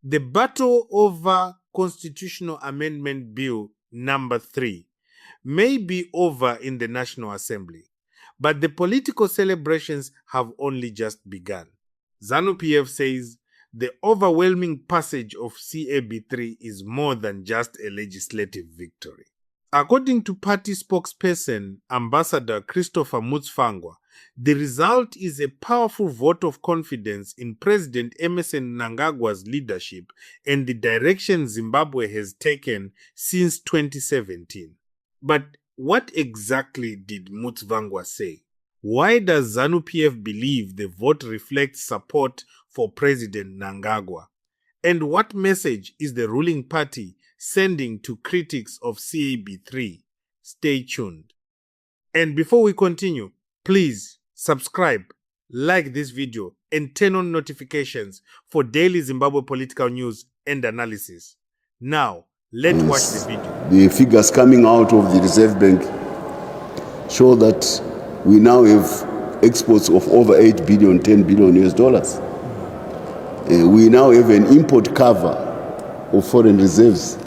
The battle over Constitutional Amendment Bill number 3 may be over in the National Assembly, but the political celebrations have only just begun. ZANU-PF says the overwhelming passage of CAB3 is more than just a legislative victory. According to party spokesperson Ambassador Christopher Mutsvangwa, the result is a powerful vote of confidence in President Emmerson Mnangagwa's leadership and the direction Zimbabwe has taken since 2017. But what exactly did Mutsvangwa say? Why does ZANU-PF believe the vote reflects support for President Mnangagwa? And what message is the ruling party sending to critics of CAB3? Stay tuned. And before we continue, please subscribe, like this video, and turn on notifications for daily Zimbabwe political news and analysis. Now, let's watch the video. The figures coming out of the Reserve Bank show that we now have exports of over 8 billion, 10 billion US dollars. We now have an import cover of foreign reserves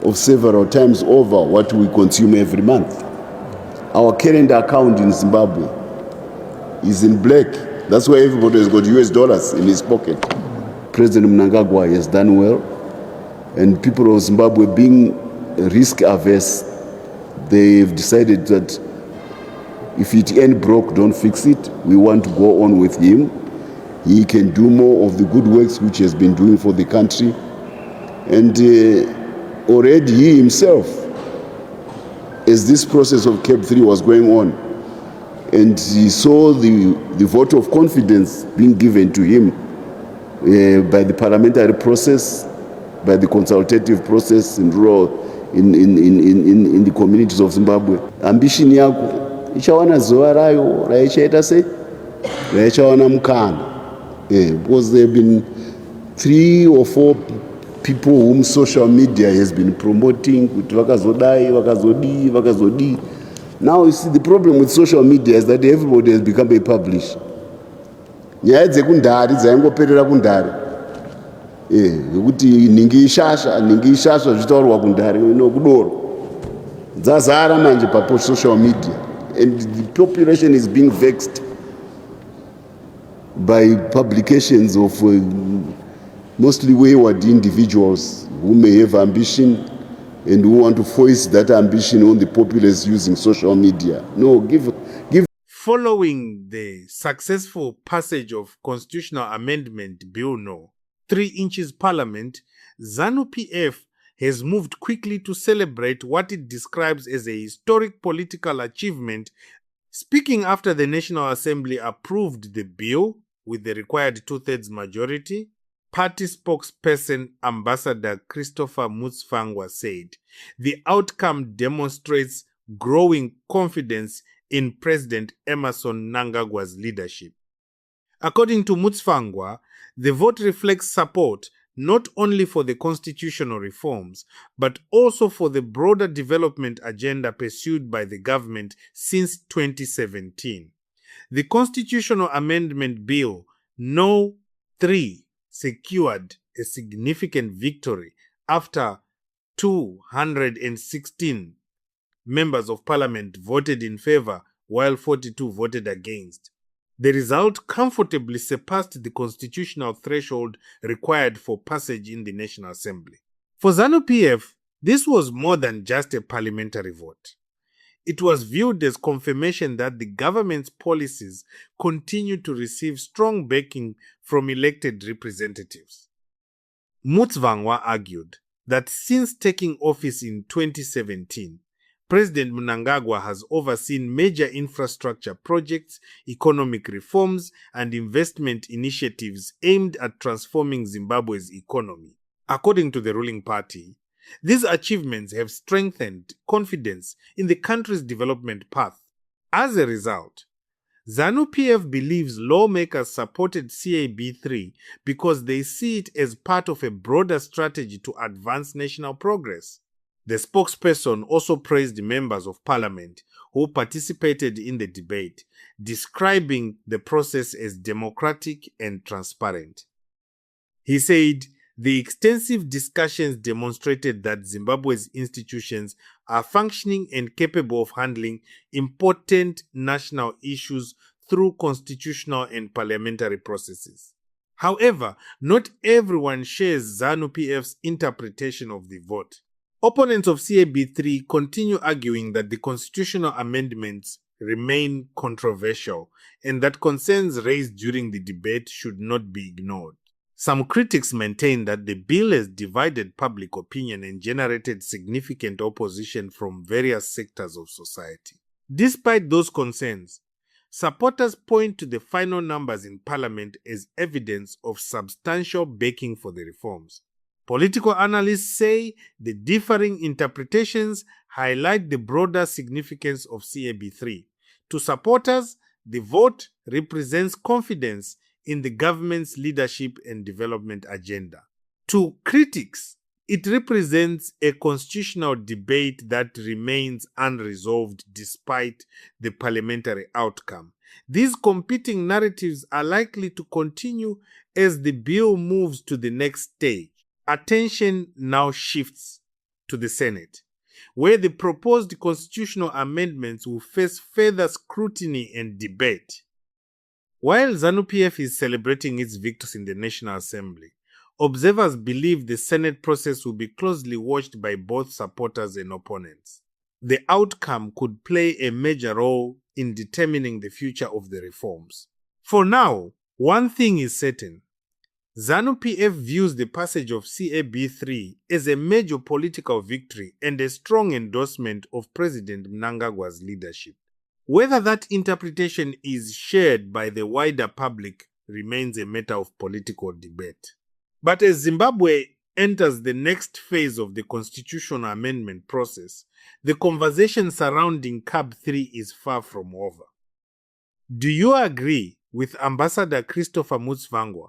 of several times over what we consume every month. Our current account in Zimbabwe is in black. That's why everybody has got US dollars in his pocket. President Mnangagwa has done well, and people of Zimbabwe, being risk averse, they've decided that if it ain't broke, don't fix it. We want to go on with him. He can do more of the good works which he has been doing for the country. And already he himself, as this process of CAB 3 was going on, and he saw the vote of confidence being given to him by the parliamentary process, by the consultative process in the communities of Zimbabwe. Ambition yako ichawana zuva rayo raichaita sei raichawana mukana, because there have been 3 or 4 people whom social media has been promoting kuti vakazodii. Now you see, the problem with social media is that everybody has become a publisher. Nyaya dzekundari dzaingoperera kundari, kuti ningi ishasha zvitaurwa kundari nokudoro dzazara manje pa social media, and the population is being vexed by publications of mostly wayward individuals who may have ambition and who want to force that ambition on the populace using social media. No, give. Following the successful passage of Constitutional Amendment Bill No. 3 inches Parliament, ZANU-PF has moved quickly to celebrate what it describes as a historic political achievement. Speaking after the National Assembly approved the bill with the required 2/3 majority, party spokesperson Ambassador Christopher Mutsvangwa said the outcome demonstrates growing confidence in President Emmerson Mnangagwa's leadership. According to Mutsvangwa, the vote reflects support not only for the constitutional reforms, but also for the broader development agenda pursued by the government since 2017. The Constitutional Amendment Bill No. 3 secured a significant victory after 216 members of parliament voted in favor while 42 voted against. The result comfortably surpassed the constitutional threshold required for passage in the National Assembly. For ZANU-PF, this was more than just a parliamentary vote. It was viewed as confirmation that the government's policies continue to receive strong backing from elected representatives. Mutsvangwa argued that since taking office in 2017, President Mnangagwa has overseen major infrastructure projects, economic reforms, and investment initiatives aimed at transforming Zimbabwe's economy. According to the ruling party, these achievements have strengthened confidence in the country's development path. As a result, ZANU-PF believes lawmakers supported CAB3 because they see it as part of a broader strategy to advance national progress. The spokesperson also praised members of parliament who participated in the debate, describing the process as democratic and transparent. He said, The extensive discussions demonstrated that Zimbabwe's institutions are functioning and capable of handling important national issues through constitutional and parliamentary processes. However, not everyone shares ZANU-PF's interpretation of the vote. Opponents of CAB3 continue arguing that the constitutional amendments remain controversial and that concerns raised during the debate should not be ignored. Some critics maintain that the bill has divided public opinion and generated significant opposition from various sectors of society. Despite those concerns, supporters point to the final numbers in Parliament as evidence of substantial backing for the reforms. Political analysts say the differing interpretations highlight the broader significance of CAB3. To supporters, the vote represents confidence in the government's leadership and development agenda. To critics, it represents a constitutional debate that remains unresolved despite the parliamentary outcome. These competing narratives are likely to continue as the bill moves to the next stage. Attention now shifts to the Senate, where the proposed constitutional amendments will face further scrutiny and debate. While ZANU-PF is celebrating its victories in the National Assembly, observers believe the Senate process will be closely watched by both supporters and opponents. The outcome could play a major role in determining the future of the reforms. For now, one thing is certain. ZANU-PF views the passage of CAB3 as a major political victory and a strong endorsement of President Mnangagwa's leadership. Whether that interpretation is shared by the wider public remains a matter of political debate. But as Zimbabwe enters the next phase of the constitutional amendment process, the conversation surrounding CAB3 is far from over. Do you agree with Ambassador Christopher Mutsvangwa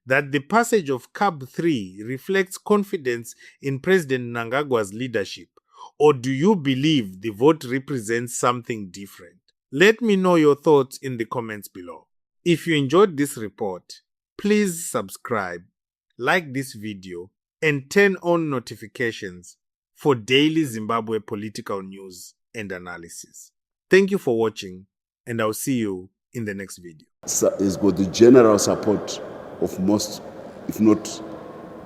that the passage of CAB3 reflects confidence in President Mnangagwa's leadership, or do you believe the vote represents something different? Let me know your thoughts in the comments below. If you enjoyed this report, please subscribe, like this video, and turn on notifications for daily Zimbabwe political news and analysis. Thank you for watching, and I'll see you in the next video. It's got the general support of most, if not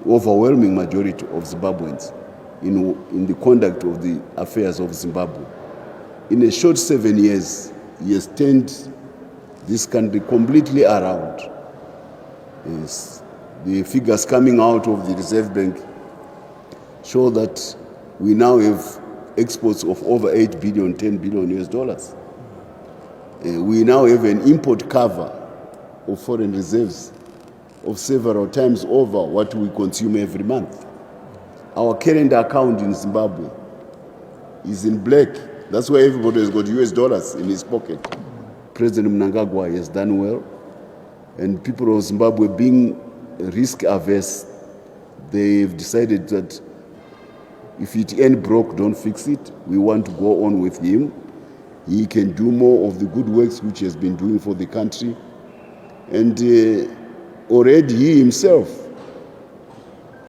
overwhelming majority of Zimbabweans in the conduct of the affairs of Zimbabwe. In a short 7 years, he has turned this country completely around. Yes. The figures coming out of the Reserve Bank show that we now have exports of over 8 billion, 10 billion US dollars. We now have an import cover of foreign reserves of several times over what we consume every month. Our current account in Zimbabwe is in black. That's why everybody has got US dollars in his pocket. President Mnangagwa has done well, and people of Zimbabwe, being risk averse, they've decided that if it ain't broke, don't fix it. We want to go on with him. He can do more of the good works which he has been doing for the country. And already he himself